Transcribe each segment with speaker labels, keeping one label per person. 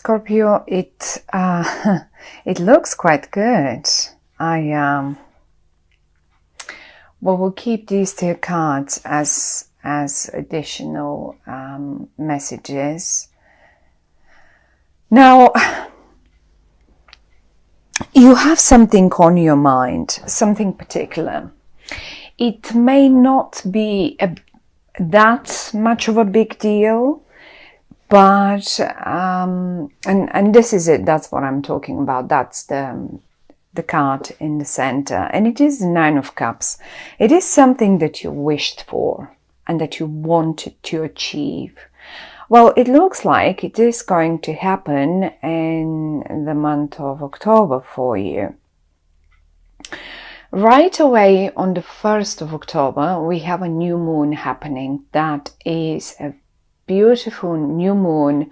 Speaker 1: Scorpio, it it looks quite good. We'll keep these two cards as additional messages. Now, you have something on your mind, something particular. It may not be that much of a big deal, but and this is it. That's what I'm talking about. That's the card in the center, and it is the Nine of Cups. It is something that you wished for and that you wanted to achieve. Well, it looks like it is going to happen in the month of October for you. Right away on the 1st of October, we have a new moon happening. That is a beautiful new moon,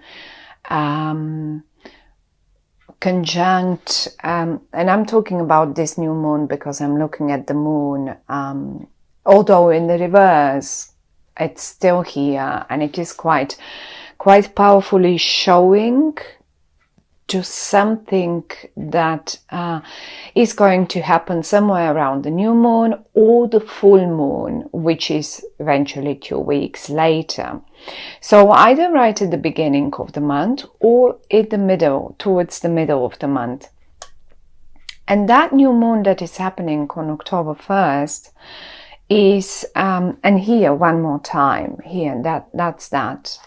Speaker 1: conjunct, and I'm talking about this new moon because I'm looking at the moon, although in the reverse, it's still here, and it is quite powerfully showing to something that is going to happen somewhere around the new moon or the full moon, which is eventually 2 weeks later. So either right at the beginning of the month or in the middle, towards the middle of the month. And that new moon that is happening on October 1st is, and here one more time, here, that's that.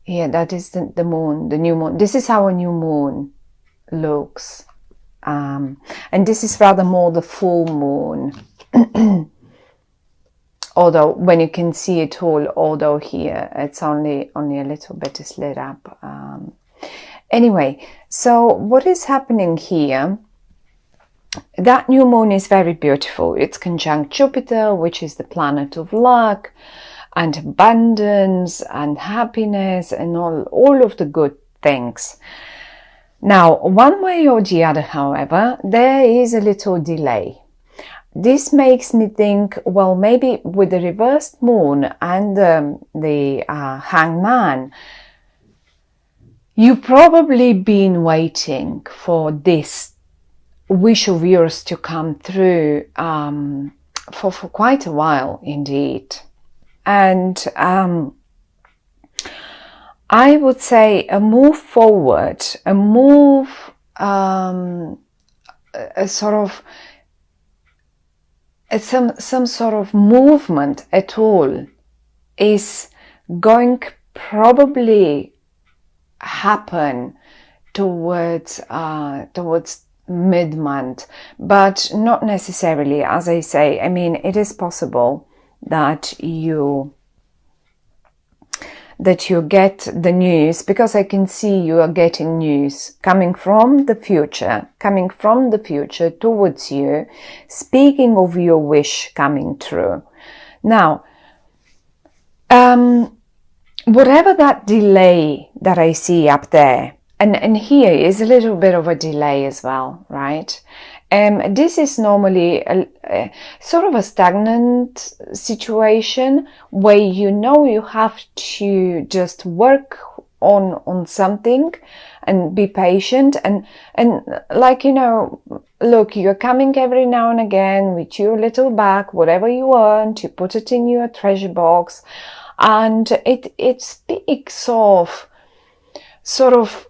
Speaker 1: Here, that is the moon, the new moon. This is how a new moon looks. And this is rather more the full moon. Although when you can see it all, although here it's only a little bit lit up. Anyway, so what is happening here? That new moon is very beautiful. It's conjunct Jupiter, which is the planet of luck and abundance and happiness and all of the good things. Now, one way or the other, however, there is a little delay. This makes me think, well, maybe with the reversed moon and the hangman, you've probably been waiting for this wish of yours to come through for quite a while indeed. And I would say a move forward, a move, a sort of, some sort of movement at all is going probably happen towards mid-month, but not necessarily. As I say, I mean, it is possible that you get the news, because I can see you are getting news coming from the future towards you, speaking of your wish coming true. Now, whatever that delay that I see up there, and here is a little bit of a delay as well, right? This is normally a sort of a stagnant situation where you have to just work on something and be patient and like, look, you're coming every now and again with your little bag, whatever you earned, you put it in your treasure box, and it speaks of sort of,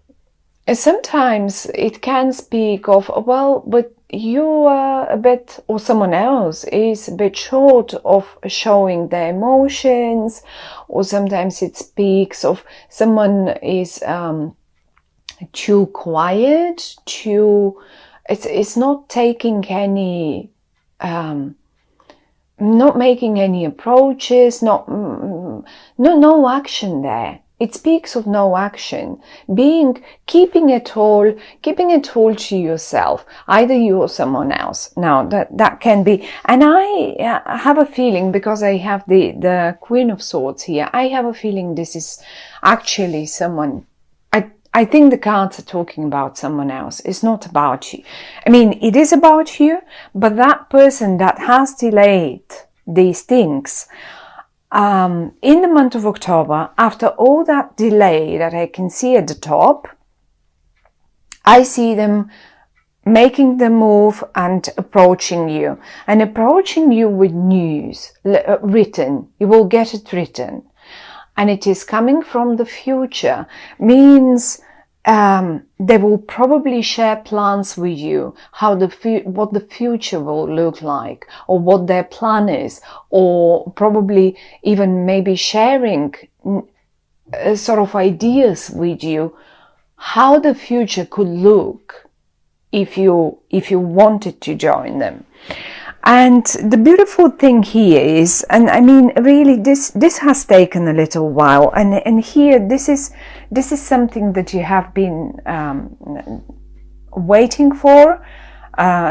Speaker 1: sometimes it can speak of, well, but you are a bit, or someone else is a bit short of showing their emotions, or sometimes it speaks of someone is too quiet, it's not taking any, not making any approaches, no action there. It speaks of no action, keeping it all to yourself, either you or someone else. Now that can be, and I have a feeling, because I have the Queen of Swords here, I have a feeling this is actually someone. I think the cards are talking about someone else. It's not about you. I mean, it is about you, but that person that has delayed these things, in the month of October, after all that delay that I can see at the top, I see them making the move and approaching you with news written. You will get it written, and it is coming from the future. Means they will probably share plans with you, what the future will look like, or what their plan is, or probably even maybe sharing sort of ideas with you how the future could look if you wanted to join them. And the beautiful thing here is, and I mean, really, this has taken a little while, and here this is something that you have been waiting for,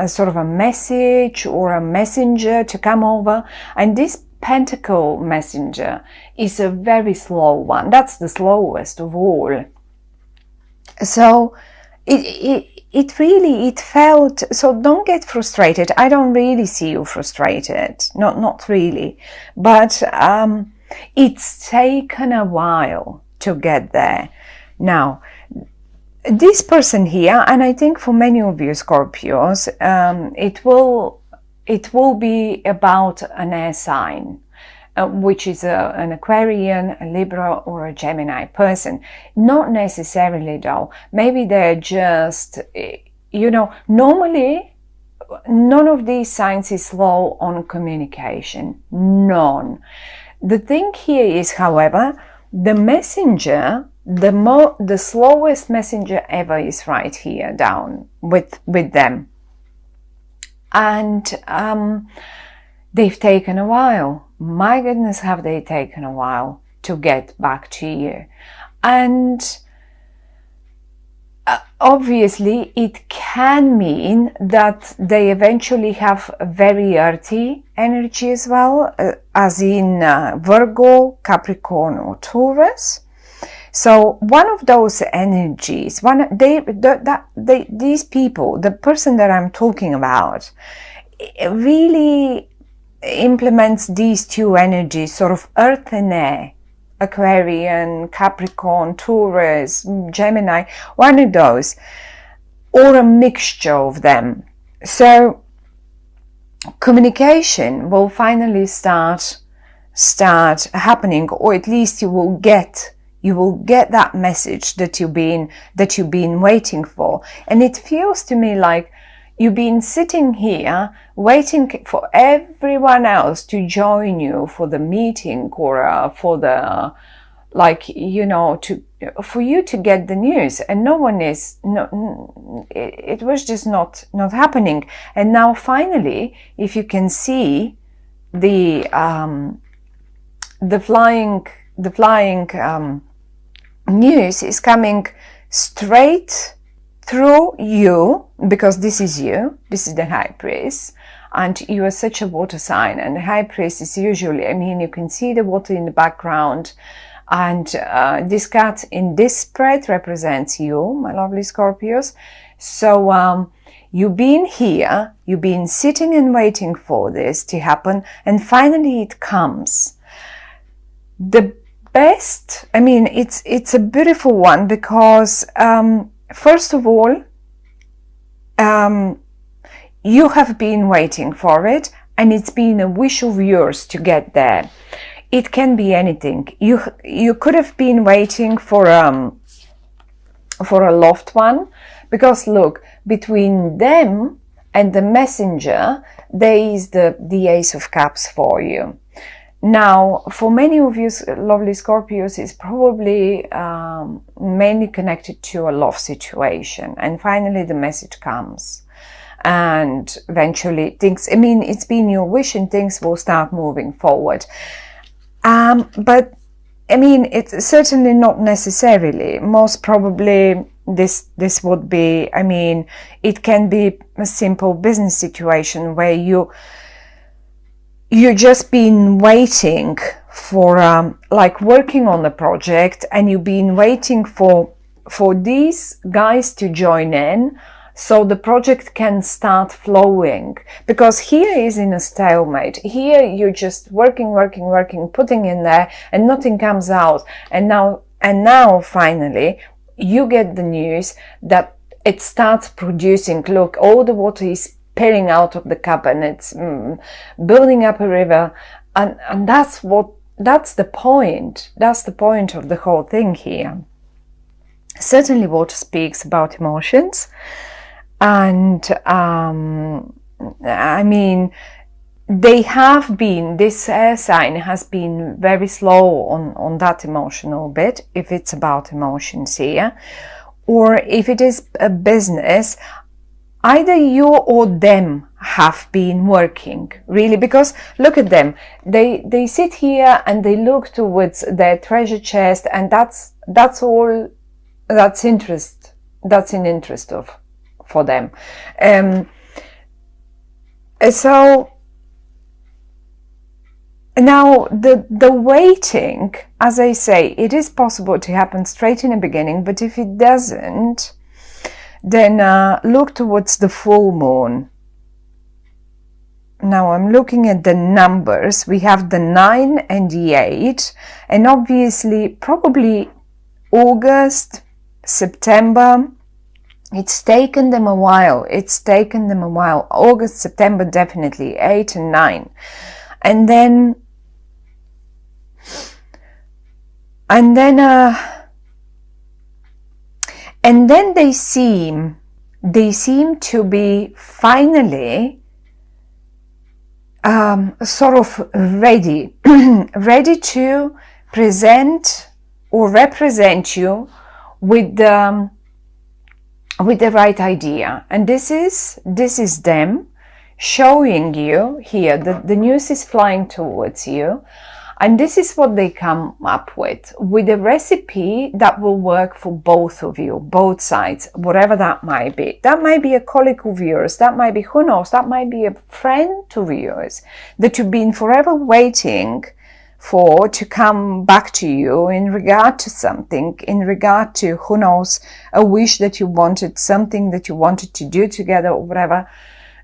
Speaker 1: sort of a message or a messenger to come over. And this Pentacle messenger is a very slow one. That's the slowest of all. So it really felt, so don't get frustrated. I don't really see you frustrated, not really, but it's taken a while to get there. Now, this person here, and I think for many of you Scorpios, it will be about an air sign, which is an Aquarian, a Libra, or a Gemini person. Not necessarily though. Maybe they're just, normally none of these signs is slow on communication. None. The thing here is, however, the messenger, the slowest messenger ever is right here down with them. And they've taken a while. My goodness, have they taken a while to get back to you. And obviously it can mean that they eventually have very earthy energy as well, as in Virgo, Capricorn, or Taurus. So one of those energies, these people, the person that I'm talking about, really implements these two energies, sort of earth and air, Aquarian, Capricorn, Taurus, Gemini, one of those, or a mixture of them. So communication will finally start happening, or at least you will get that message that you've been waiting for. And it feels to me like you've been sitting here waiting for everyone else to join you for the meeting, or for the, for you to get the news, and it was just not happening. And now finally, if you can see the flying news is coming straight through you, because this is you, this is the High Priest, and you are such a water sign, and the High Priest is usually, I mean, you can see the water in the background, and this cat in this spread represents you, my lovely Scorpios. So you've been here, you've been sitting and waiting for this to happen, and finally it comes. The best, I mean, it's a beautiful one, because first of all, you have been waiting for it, and it's been a wish of yours to get there. It can be anything. You could have been waiting for a loved one, because look, between them and the messenger, there is the Ace of Cups for you. Now, for many of you lovely Scorpios, it's probably mainly connected to a love situation. And finally, the message comes. And eventually things, I mean, it's been your wish and things will start moving forward. But, I mean, it's certainly not necessarily. Most probably this would be, I mean, it can be a simple business situation where you just been waiting for, like working on the project, and you've been waiting for these guys to join in, so the project can start flowing, because here is in a stalemate. Here you're just working, putting in there, and nothing comes out. And now finally you get the news that it starts producing. Look, all the water is spilling out of the cup, and it's building up a river, and that's the point. That's the point of the whole thing here. Certainly water speaks about emotions, and I mean, this air sign has been very slow on that emotional bit, if it's about emotions here, or if it is a business, either you or them have been working, really, because look at them. They sit here and they look towards their treasure chest, and that's all. That's in interest for them. So now the waiting, as I say, it is possible to happen straight in the beginning, but if it doesn't, then look towards the full moon. Now I'm looking at the numbers. We have the 9 and the 8, and obviously probably August, September. It's taken them a while. August, September, definitely 8 and 9, and then they seem to be finally sort of ready to present or represent you with the right idea. And this is them showing you here that the news is flying towards you, and this is what they come up with a recipe that will work for both of you, both sides, whatever that might be. That might be a colleague of yours, that might be, who knows, that might be a friend of yours that you've been forever waiting for to come back to you in regard to something, in regard to, who knows, a wish that you wanted, something that you wanted to do together, or whatever.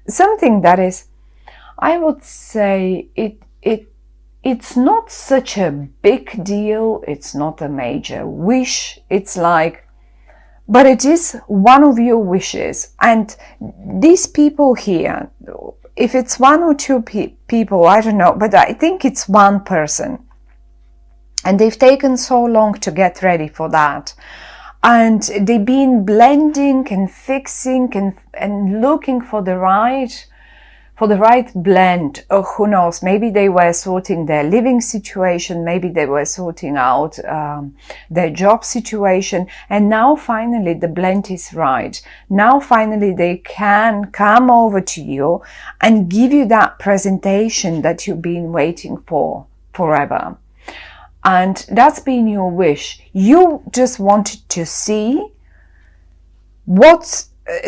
Speaker 1: Something that is, I would say, it's not such a big deal, it's not a major wish, it's like, but it is one of your wishes. And these people here, if it's one or two people, I don't know, but I think it's one person. And they've taken so long to get ready for that. And they've been blending and fixing and looking for the right blend. Or who knows, maybe they were sorting their living situation, maybe they were sorting out their job situation, and now finally the blend is right. Now finally they can come over to you and give you that presentation that you've been waiting for forever. And that's been your wish. You just wanted to see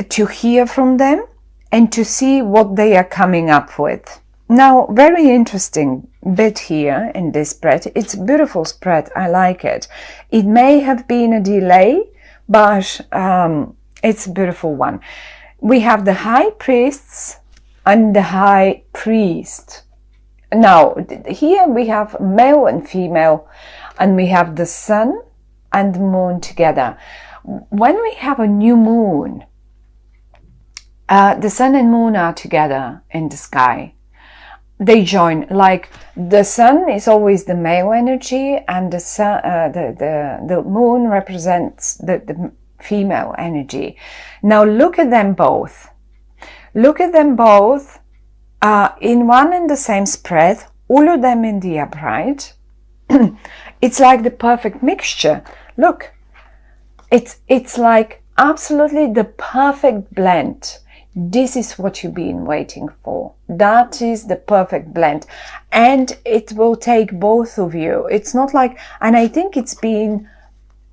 Speaker 1: to hear from them, and to see what they are coming up with. Now, very interesting bit here in this spread. It's a beautiful spread. I like it. It may have been a delay, but it's a beautiful one. We have the high priests and the high priest. Now, here we have male and female, and we have the sun and the moon together. When we have a new moon, the sun and moon are together in the sky. They join, like the sun is always the male energy, and the sun, the moon represents the female energy. Now look at them both. Look at them both in one and the same spread, all of them in the upright. It's like the perfect mixture. Look, it's like absolutely the perfect blend. This is what you've been waiting for. That is the perfect blend. And it will take both of you. It's not like, and I think it's been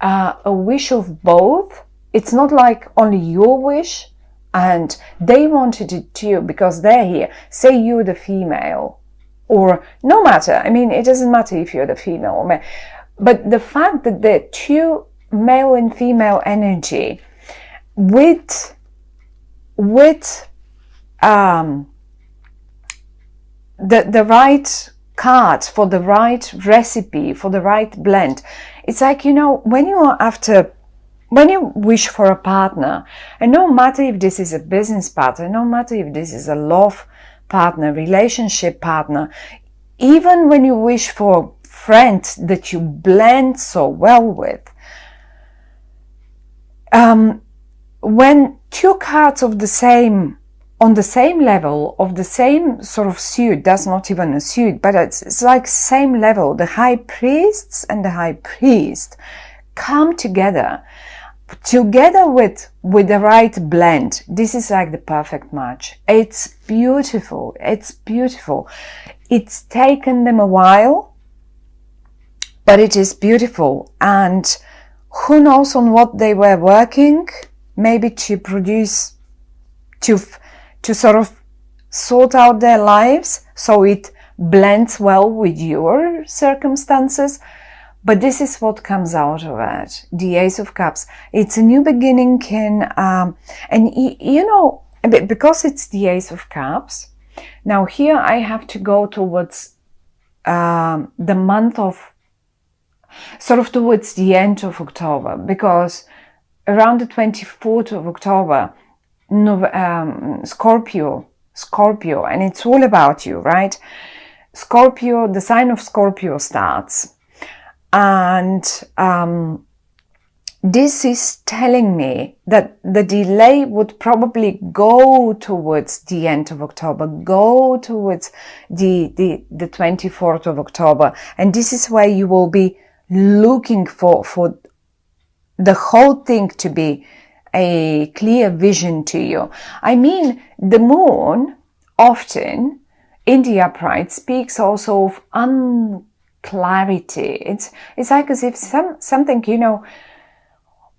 Speaker 1: a wish of both. It's not like only your wish and they wanted it too because they're here. Say you're the female, or no matter. I mean, it doesn't matter if you're the female or male. But the fact that the two male and female energy with with the right card for the right recipe, for the right blend. It's like, you know, when you wish for a partner, and no matter if this is a business partner, no matter if this is a love partner, relationship partner, even when you wish for friends that you blend so well with, when two cards of the same, on the same level, of the same sort of suit, that's not even a suit, but it's like same level, the high priests and the high priest come together with the right blend. This is like the perfect match. It's beautiful. It's beautiful. It's taken them a while, but it is beautiful. And who knows on what they were working, maybe to produce, to sort of sort out their lives so it blends well with your circumstances. But this is what comes out of it. The Ace of Cups. It's a new beginning, and you know, because it's the Ace of Cups, now here I have to go towards the month of, sort of towards the end of October, because around the 24th of October, Scorpio, and it's all about you, right? Scorpio, the sign of Scorpio starts. And this is telling me that the delay would probably go towards the end of October, go towards the 24th of October. And this is where you will be looking for the whole thing to be a clear vision to you. I mean, the moon often in the upright speaks also of clarity. It's like as if something, you know,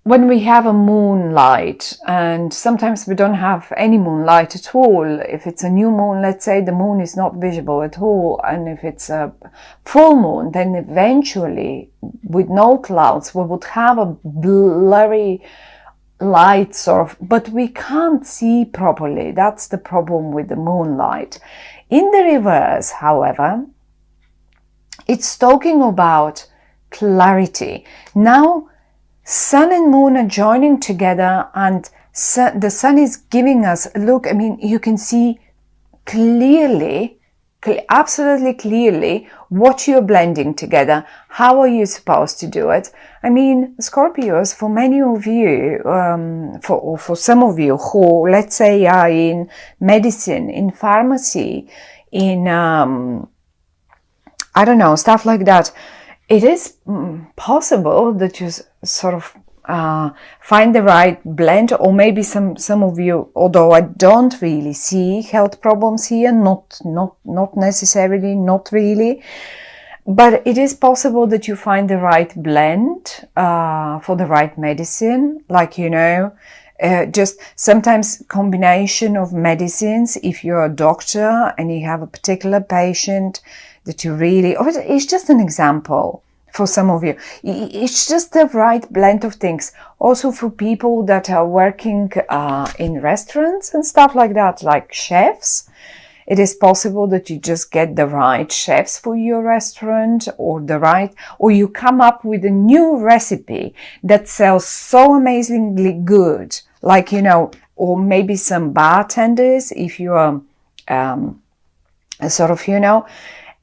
Speaker 1: when we have a moonlight, and sometimes we don't have any moonlight at all. If it's a new moon, let's say, the moon is not visible at all, and if it's a full moon, then eventually with no clouds we would have a blurry light sort of, but we can't see properly. That's the problem with the moonlight. In the reverse, however, it's talking about clarity. Now, sun and moon are joining together, and the sun is giving us, look, I mean, you can see clearly, absolutely clearly what you're blending together. How are you supposed to do it? I mean, Scorpios, for many of you, for some of you who, let's say, are in medicine, in pharmacy, in I don't know, stuff like that, it is possible that you sort of find the right blend, or maybe some of you, although I don't really see health problems here, not necessarily, not really, but it is possible that you find the right blend for the right medicine, like, you know, just sometimes combination of medicines. If you're a doctor and you have a particular patient that you really, or it's just an example for some of you, it's just the right blend of things. Also for people that are working in restaurants and stuff like that, like chefs, it is possible that you just get the right chefs for your restaurant, or or you come up with a new recipe that sells so amazingly good, like, you know, or maybe some bartenders, if you are sort of, you know,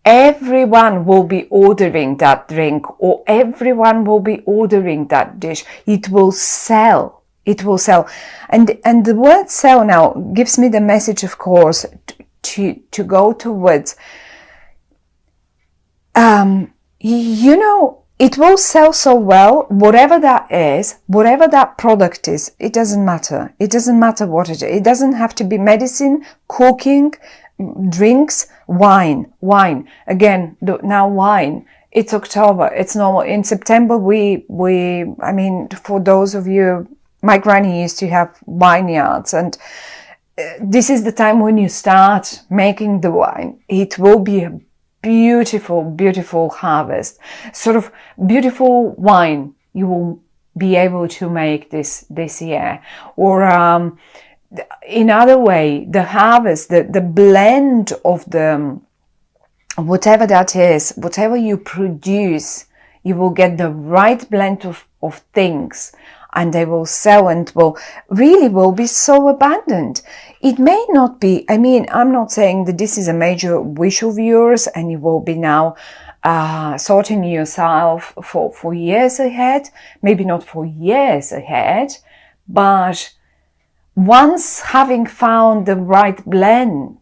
Speaker 1: everyone will be ordering that drink, or everyone will be ordering that dish. It will sell. It will sell. And the word sell now gives me the message, of course, to go towards, you know, it will sell so well, whatever that is, whatever that product is, it doesn't matter. It doesn't matter what it is. It doesn't have to be medicine, cooking, drinks, wine. Again, now wine. It's October. It's normal. In September, I mean, for those of you, my granny used to have vineyards, and this is the time when you start making the wine. It will be a beautiful, beautiful harvest, sort of beautiful wine you will be able to make this year. Or in other way, the harvest, the blend of the whatever that is, whatever you produce, you will get the right blend of things, and they will sell and will be so abundant. It may not be, I mean, I'm not saying that this is a major wish of yours and you will be now sorting yourself for years ahead, maybe not for years ahead, but once having found the right blend,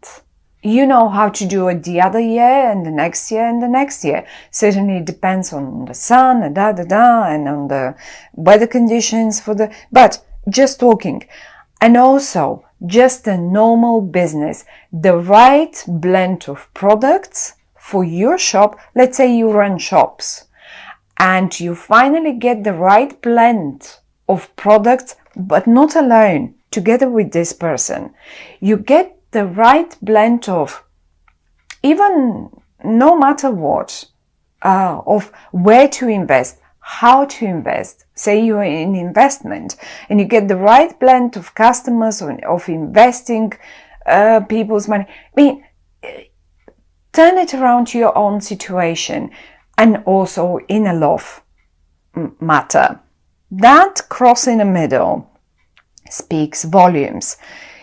Speaker 1: you know how to do it the other year and the next year and the next year. Certainly it depends on the sun and and on the weather conditions but just talking. And also just a normal business, the right blend of products for your shop. Let's say you run shops and you finally get the right blend of products, but not alone, together with this person. You get the right blend of, even no matter what, of where to invest, how to invest. Say you're in investment and you get the right blend of customers, of investing people's money. I mean, turn it around to your own situation, and also in a love matter. That cross in the middle speaks volumes.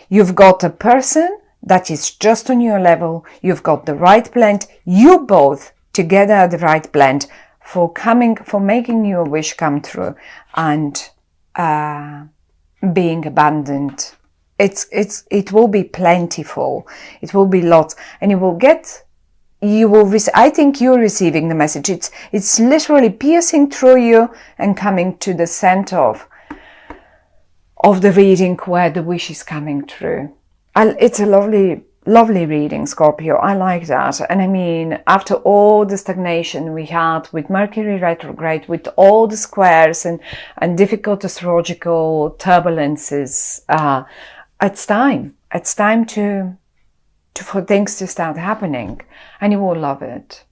Speaker 1: You've got a person that is just on your level. You've got the right blend. You both together are the right blend for making your wish come true and being abundant. It will be plentiful. It will be lots, and I think you're receiving the message. It's literally piercing through you and coming to the center of the reading where the wish is coming true. It's a lovely, lovely reading, Scorpio. I like that. And I mean, after all the stagnation we had with Mercury retrograde, with all the squares and difficult astrological turbulences, it's time. It's time for things to start happening, and you will love it.